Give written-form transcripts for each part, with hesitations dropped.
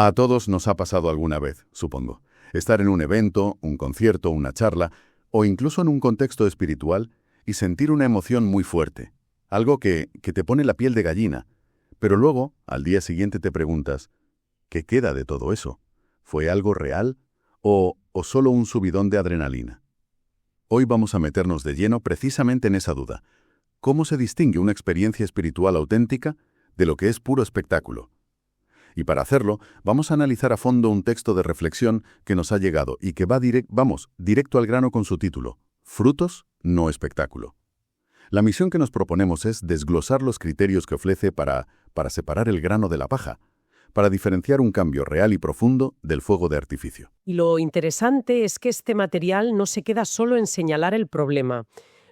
A todos nos ha pasado alguna vez, supongo. Estar en un evento, un concierto, una charla, o incluso en un contexto espiritual, y sentir una emoción muy fuerte. Algo que te pone la piel de gallina. Pero luego, al día siguiente te preguntas, ¿qué queda de todo eso? ¿Fue algo real o solo un subidón de adrenalina? Hoy vamos a meternos de lleno precisamente en esa duda. ¿Cómo se distingue una experiencia espiritual auténtica de lo que es puro espectáculo? Y para hacerlo, vamos a analizar a fondo un texto de reflexión que nos ha llegado y que va directo al grano con su título, Frutos, no espectáculo. La misión que nos proponemos es desglosar los criterios que ofrece para separar el grano de la paja, para diferenciar un cambio real y profundo del fuego de artificio. Y lo interesante es que este material no se queda solo en señalar el problema.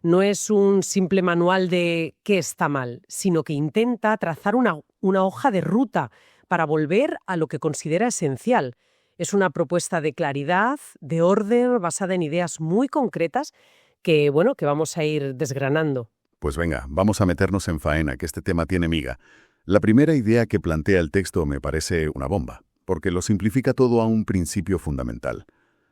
No es un simple manual de qué está mal, sino que intenta trazar una hoja de ruta para volver a lo que considera esencial. Es una propuesta de claridad, de orden, basada en ideas muy concretas que vamos a ir desgranando. Pues venga, vamos a meternos en faena, que este tema tiene miga. La primera idea que plantea el texto me parece una bomba, porque lo simplifica todo a un principio fundamental.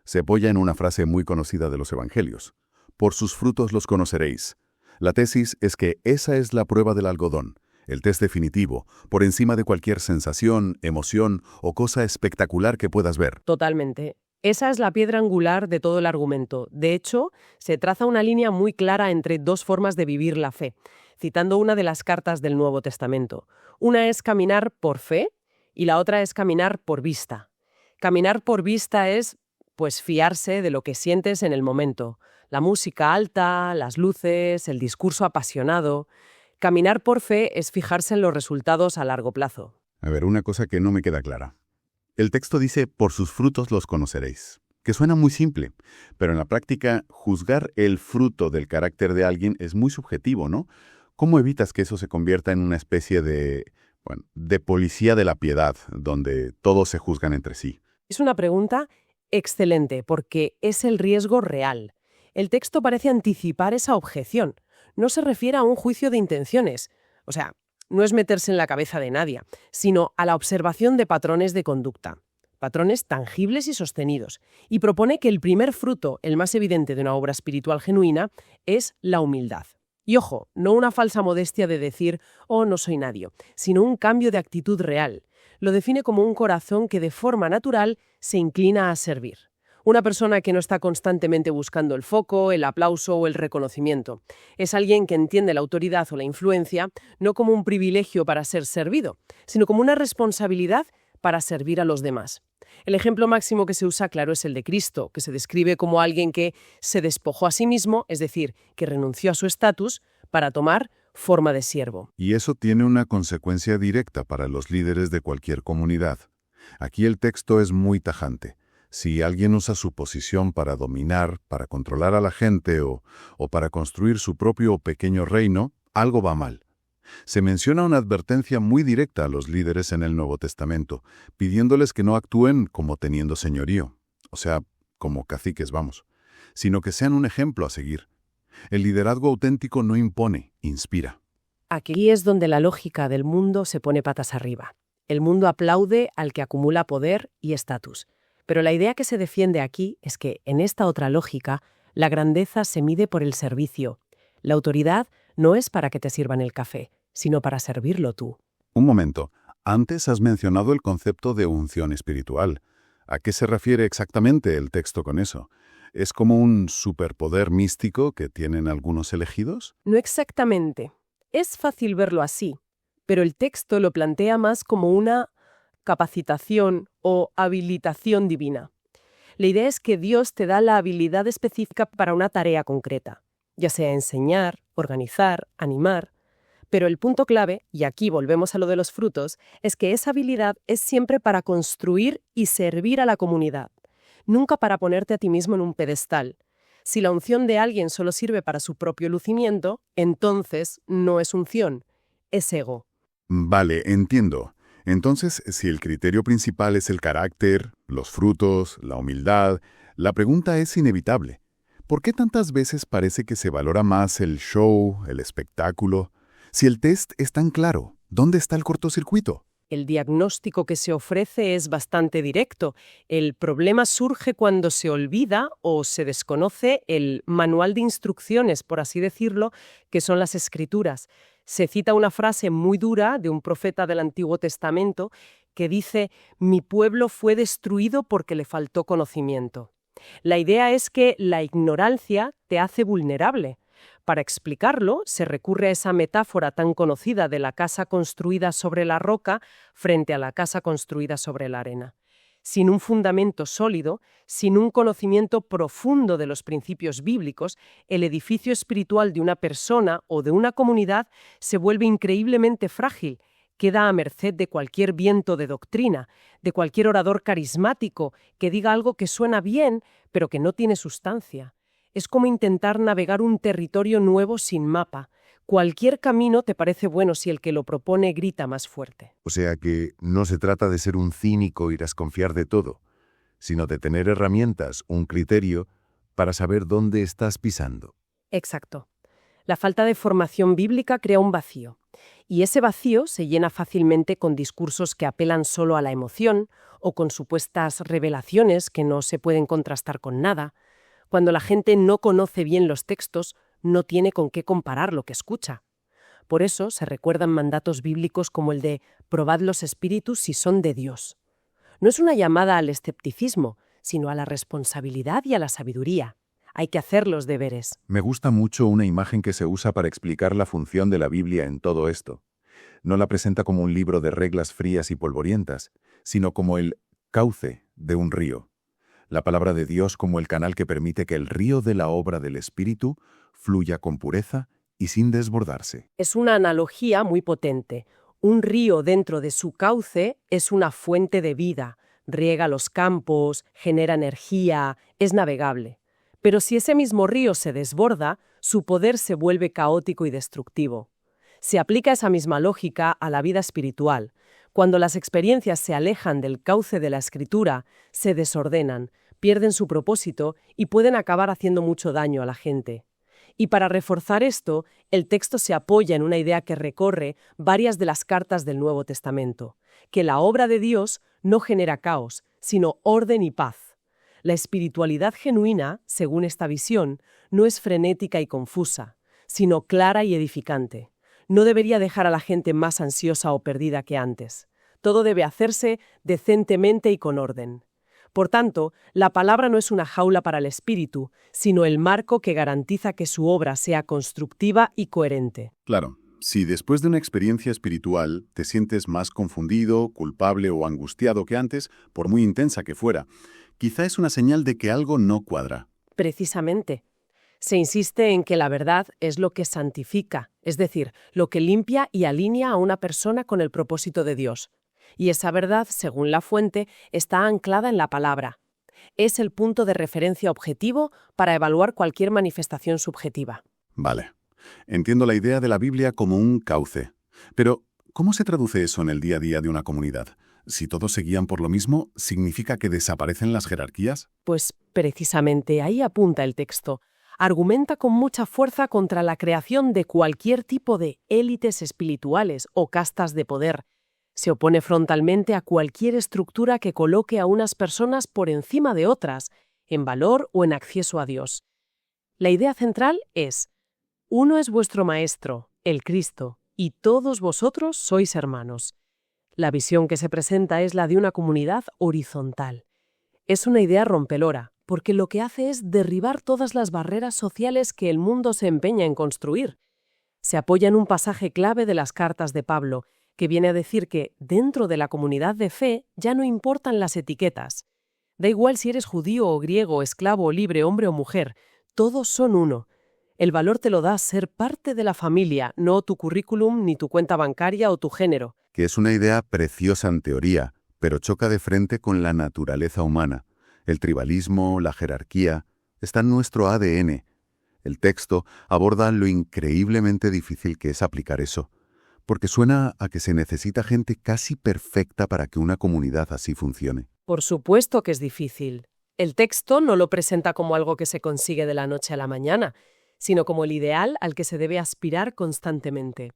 Se apoya en una frase muy conocida de los Evangelios. Por sus frutos los conoceréis. La tesis es que esa es la prueba del algodón, el test definitivo, por encima de cualquier sensación, emoción o cosa espectacular que puedas ver. Totalmente. Esa es la piedra angular de todo el argumento. De hecho, se traza una línea muy clara entre dos formas de vivir la fe, citando una de las cartas del Nuevo Testamento. Una es caminar por fe y la otra es caminar por vista. Caminar por vista es, fiarse de lo que sientes en el momento. La música alta, las luces, el discurso apasionado. Caminar por fe es fijarse en los resultados a largo plazo. A ver, una cosa que no me queda clara. El texto dice, por sus frutos los conoceréis, que suena muy simple, pero en la práctica, juzgar el fruto del carácter de alguien es muy subjetivo, ¿no? ¿Cómo evitas que eso se convierta en una especie de policía de la piedad, donde todos se juzgan entre sí? Es una pregunta excelente, porque es el riesgo real. El texto parece anticipar esa objeción. No se refiere a un juicio de intenciones. O sea, no es meterse en la cabeza de nadie, sino a la observación de patrones de conducta. Patrones tangibles y sostenidos. Y propone que el primer fruto, el más evidente de una obra espiritual genuina, es la humildad. Y ojo, no una falsa modestia de decir, oh, no soy nadie, sino un cambio de actitud real. Lo define como un corazón que de forma natural se inclina a servir. Una persona que no está constantemente buscando el foco, el aplauso o el reconocimiento. Es alguien que entiende la autoridad o la influencia no como un privilegio para ser servido, sino como una responsabilidad para servir a los demás. El ejemplo máximo que se usa, claro, es el de Cristo, que se describe como alguien que se despojó a sí mismo, es decir, que renunció a su estatus para tomar forma de siervo. Y eso tiene una consecuencia directa para los líderes de cualquier comunidad. Aquí el texto es muy tajante. Si alguien usa su posición para dominar, para controlar a la gente o para construir su propio pequeño reino, algo va mal. Se menciona una advertencia muy directa a los líderes en el Nuevo Testamento, pidiéndoles que no actúen como teniendo señorío, o sea, como caciques, sino que sean un ejemplo a seguir. El liderazgo auténtico no impone, inspira. Aquí es donde la lógica del mundo se pone patas arriba. El mundo aplaude al que acumula poder y estatus. Pero la idea que se defiende aquí es que, en esta otra lógica, la grandeza se mide por el servicio. La autoridad no es para que te sirvan el café, sino para servirlo tú. Un momento. Antes has mencionado el concepto de unción espiritual. ¿A qué se refiere exactamente el texto con eso? ¿Es como un superpoder místico que tienen algunos elegidos? No exactamente. Es fácil verlo así, pero el texto lo plantea más como una capacitación o habilitación divina. La idea es que Dios te da la habilidad específica para una tarea concreta, ya sea enseñar, organizar, animar. Pero el punto clave, y aquí volvemos a lo de los frutos, es que esa habilidad es siempre para construir y servir a la comunidad, nunca para ponerte a ti mismo en un pedestal. Si la unción de alguien solo sirve para su propio lucimiento, entonces no es unción, es ego. Vale, entiendo. Entonces, si el criterio principal es el carácter, los frutos, la humildad, la pregunta es inevitable. ¿Por qué tantas veces parece que se valora más el show, el espectáculo? Si el test es tan claro, ¿dónde está el cortocircuito? El diagnóstico que se ofrece es bastante directo. El problema surge cuando se olvida o se desconoce el manual de instrucciones, por así decirlo, que son las Escrituras. Se cita una frase muy dura de un profeta del Antiguo Testamento que dice: «Mi pueblo fue destruido porque le faltó conocimiento». La idea es que la ignorancia te hace vulnerable. Para explicarlo, se recurre a esa metáfora tan conocida de la casa construida sobre la roca frente a la casa construida sobre la arena. Sin un fundamento sólido, sin un conocimiento profundo de los principios bíblicos, el edificio espiritual de una persona o de una comunidad se vuelve increíblemente frágil. Queda a merced de cualquier viento de doctrina, de cualquier orador carismático que diga algo que suena bien, pero que no tiene sustancia. Es como intentar navegar un territorio nuevo sin mapa. Cualquier camino te parece bueno si el que lo propone grita más fuerte. O sea que no se trata de ser un cínico y desconfiar de todo, sino de tener herramientas, un criterio, para saber dónde estás pisando. Exacto. La falta de formación bíblica crea un vacío. Y ese vacío se llena fácilmente con discursos que apelan solo a la emoción o con supuestas revelaciones que no se pueden contrastar con nada. Cuando la gente no conoce bien los textos, no tiene con qué comparar lo que escucha. Por eso se recuerdan mandatos bíblicos como el de «probad los espíritus si son de Dios». No es una llamada al escepticismo, sino a la responsabilidad y a la sabiduría. Hay que hacer los deberes. Me gusta mucho una imagen que se usa para explicar la función de la Biblia en todo esto. No la presenta como un libro de reglas frías y polvorientas, sino como el cauce de un río. La palabra de Dios como el canal que permite que el río de la obra del Espíritu fluya con pureza y sin desbordarse. Es una analogía muy potente. Un río dentro de su cauce es una fuente de vida. Riega los campos, genera energía, es navegable. Pero si ese mismo río se desborda, su poder se vuelve caótico y destructivo. Se aplica esa misma lógica a la vida espiritual. Cuando las experiencias se alejan del cauce de la Escritura, se desordenan, pierden su propósito y pueden acabar haciendo mucho daño a la gente. Y para reforzar esto, el texto se apoya en una idea que recorre varias de las cartas del Nuevo Testamento, que la obra de Dios no genera caos, sino orden y paz. La espiritualidad genuina, según esta visión, no es frenética y confusa, sino clara y edificante. No debería dejar a la gente más ansiosa o perdida que antes. Todo debe hacerse decentemente y con orden. Por tanto, la palabra no es una jaula para el espíritu, sino el marco que garantiza que su obra sea constructiva y coherente. Claro, si después de una experiencia espiritual te sientes más confundido, culpable o angustiado que antes, por muy intensa que fuera, quizá es una señal de que algo no cuadra. Precisamente. Se insiste en que la verdad es lo que santifica, es decir, lo que limpia y alinea a una persona con el propósito de Dios. Y esa verdad, según la fuente, está anclada en la palabra. Es el punto de referencia objetivo para evaluar cualquier manifestación subjetiva. Vale. Entiendo la idea de la Biblia como un cauce. Pero, ¿cómo se traduce eso en el día a día de una comunidad? Si todos se guían por lo mismo, ¿significa que desaparecen las jerarquías? Pues precisamente ahí apunta el texto. Argumenta con mucha fuerza contra la creación de cualquier tipo de élites espirituales o castas de poder. Se opone frontalmente a cualquier estructura que coloque a unas personas por encima de otras, en valor o en acceso a Dios. La idea central es: uno es vuestro Maestro, el Cristo, y todos vosotros sois hermanos. La visión que se presenta es la de una comunidad horizontal. Es una idea rompedora, porque lo que hace es derribar todas las barreras sociales que el mundo se empeña en construir. Se apoya en un pasaje clave de las cartas de Pablo, que viene a decir que dentro de la comunidad de fe ya no importan las etiquetas. Da igual si eres judío o griego, esclavo o libre, hombre o mujer, todos son uno. El valor te lo da ser parte de la familia, no tu currículum, ni tu cuenta bancaria o tu género. Que es una idea preciosa en teoría, pero choca de frente con la naturaleza humana. El tribalismo, la jerarquía, está en nuestro ADN. El texto aborda lo increíblemente difícil que es aplicar eso, porque suena a que se necesita gente casi perfecta para que una comunidad así funcione. Por supuesto que es difícil. El texto no lo presenta como algo que se consigue de la noche a la mañana, sino como el ideal al que se debe aspirar constantemente.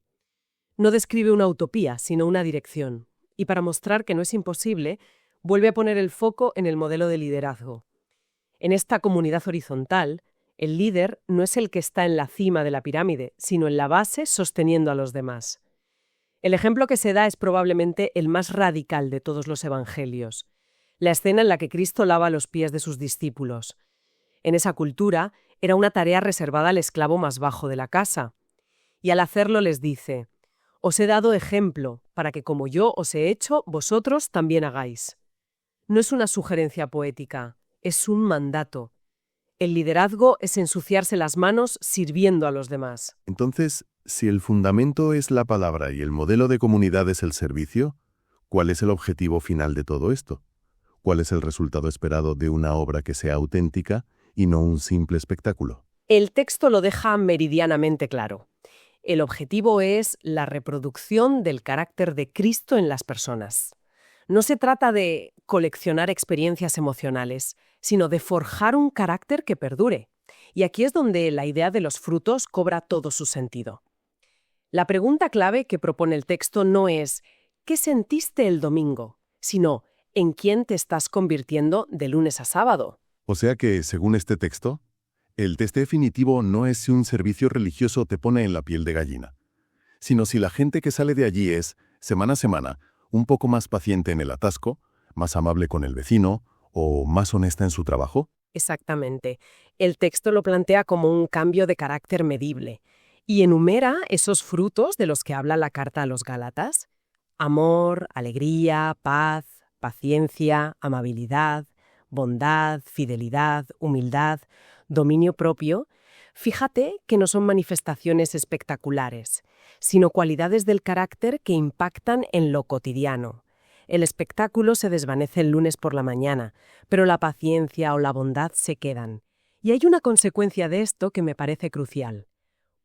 No describe una utopía, sino una dirección. Y para mostrar que no es imposible, vuelve a poner el foco en el modelo de liderazgo. En esta comunidad horizontal, el líder no es el que está en la cima de la pirámide, sino en la base sosteniendo a los demás. El ejemplo que se da es probablemente el más radical de todos los evangelios, la escena en la que Cristo lava los pies de sus discípulos. En esa cultura era una tarea reservada al esclavo más bajo de la casa. Y al hacerlo les dice: «Os he dado ejemplo, para que como yo os he hecho, vosotros también hagáis». No es una sugerencia poética, es un mandato. El liderazgo es ensuciarse las manos sirviendo a los demás. Entonces, si el fundamento es la palabra y el modelo de comunidad es el servicio, ¿cuál es el objetivo final de todo esto? ¿Cuál es el resultado esperado de una obra que sea auténtica y no un simple espectáculo? El texto lo deja meridianamente claro. El objetivo es la reproducción del carácter de Cristo en las personas. No se trata de coleccionar experiencias emocionales, sino de forjar un carácter que perdure. Y aquí es donde la idea de los frutos cobra todo su sentido. La pregunta clave que propone el texto no es ¿qué sentiste el domingo?, sino ¿en quién te estás convirtiendo de lunes a sábado? O sea que, según este texto, el test definitivo no es si un servicio religioso te pone en la piel de gallina, sino si la gente que sale de allí es, semana a semana, un poco más paciente en el atasco, más amable con el vecino o más honesta en su trabajo. Exactamente. El texto lo plantea como un cambio de carácter medible y enumera esos frutos de los que habla la carta a los Gálatas: amor, alegría, paz, paciencia, amabilidad, bondad, fidelidad, humildad, dominio propio. Fíjate que no son manifestaciones espectaculares, sino cualidades del carácter que impactan en lo cotidiano. El espectáculo se desvanece el lunes por la mañana, pero la paciencia o la bondad se quedan. Y hay una consecuencia de esto que me parece crucial.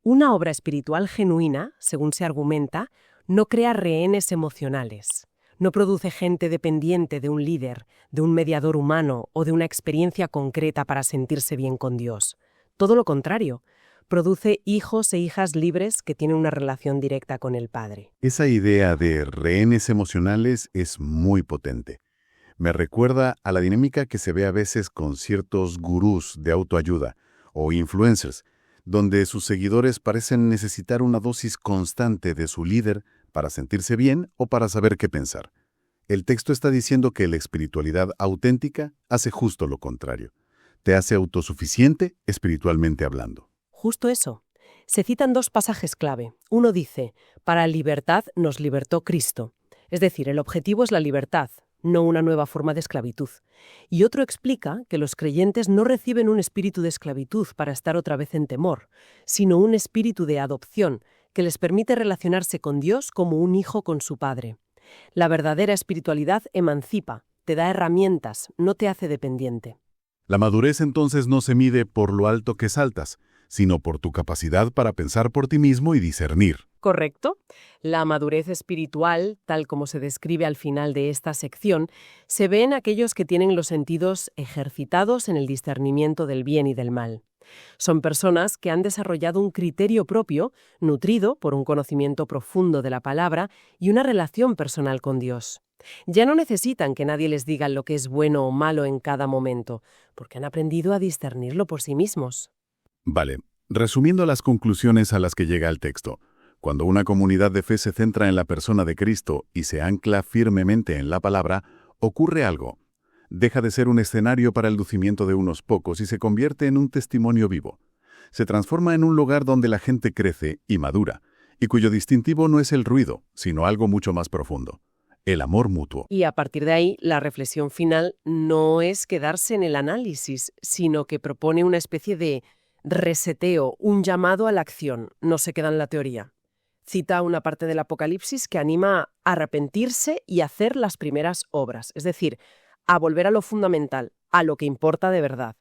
Una obra espiritual genuina, según se argumenta, no crea rehenes emocionales. No produce gente dependiente de un líder, de un mediador humano o de una experiencia concreta para sentirse bien con Dios. Todo lo contrario, produce hijos e hijas libres que tienen una relación directa con el Padre. Esa idea de rehenes emocionales es muy potente. Me recuerda a la dinámica que se ve a veces con ciertos gurús de autoayuda o influencers, donde sus seguidores parecen necesitar una dosis constante de su líder para sentirse bien o para saber qué pensar. El texto está diciendo que la espiritualidad auténtica hace justo lo contrario. Te hace autosuficiente espiritualmente hablando. Justo eso. Se citan dos pasajes clave. Uno dice: «Para libertad nos libertó Cristo». Es decir, el objetivo es la libertad, no una nueva forma de esclavitud. Y otro explica que los creyentes no reciben un espíritu de esclavitud para estar otra vez en temor, sino un espíritu de adopción que les permite relacionarse con Dios como un hijo con su Padre. La verdadera espiritualidad emancipa, te da herramientas, no te hace dependiente. La madurez entonces no se mide por lo alto que saltas, sino por tu capacidad para pensar por ti mismo y discernir. ¿Correcto? La madurez espiritual, tal como se describe al final de esta sección, se ve en aquellos que tienen los sentidos ejercitados en el discernimiento del bien y del mal. Son personas que han desarrollado un criterio propio, nutrido por un conocimiento profundo de la palabra y una relación personal con Dios. Ya no necesitan que nadie les diga lo que es bueno o malo en cada momento, porque han aprendido a discernirlo por sí mismos. Vale, resumiendo las conclusiones a las que llega el texto, cuando una comunidad de fe se centra en la persona de Cristo y se ancla firmemente en la palabra, ocurre algo. Deja de ser un escenario para el lucimiento de unos pocos y se convierte en un testimonio vivo. Se transforma en un lugar donde la gente crece y madura, y cuyo distintivo no es el ruido, sino algo mucho más profundo: el amor mutuo. Y a partir de ahí, la reflexión final no es quedarse en el análisis, sino que propone una especie de reseteo, un llamado a la acción, no se queda en la teoría. Cita una parte del Apocalipsis que anima a arrepentirse y hacer las primeras obras, es decir, a volver a lo fundamental, a lo que importa de verdad.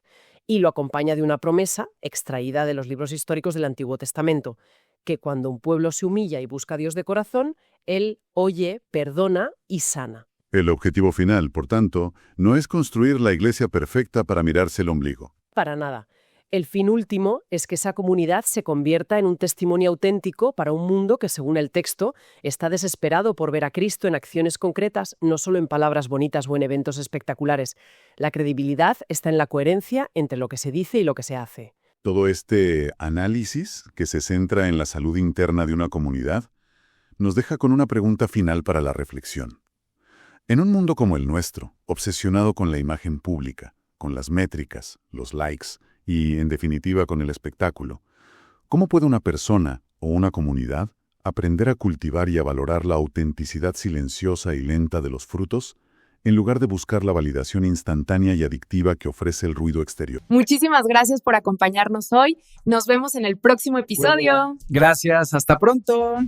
Y lo acompaña de una promesa extraída de los libros históricos del Antiguo Testamento, que cuando un pueblo se humilla y busca a Dios de corazón, Él oye, perdona y sana. El objetivo final, por tanto, no es construir la iglesia perfecta para mirarse el ombligo. Para nada. El fin último es que esa comunidad se convierta en un testimonio auténtico para un mundo que, según el texto, está desesperado por ver a Cristo en acciones concretas, no solo en palabras bonitas o en eventos espectaculares. La credibilidad está en la coherencia entre lo que se dice y lo que se hace. Todo este análisis, que se centra en la salud interna de una comunidad, nos deja con una pregunta final para la reflexión. En un mundo como el nuestro, obsesionado con la imagen pública, con las métricas, los likes y, en definitiva, con el espectáculo, ¿cómo puede una persona o una comunidad aprender a cultivar y a valorar la autenticidad silenciosa y lenta de los frutos, en lugar de buscar la validación instantánea y adictiva que ofrece el ruido exterior? Muchísimas gracias por acompañarnos hoy. Nos vemos en el próximo episodio. Gracias, hasta pronto.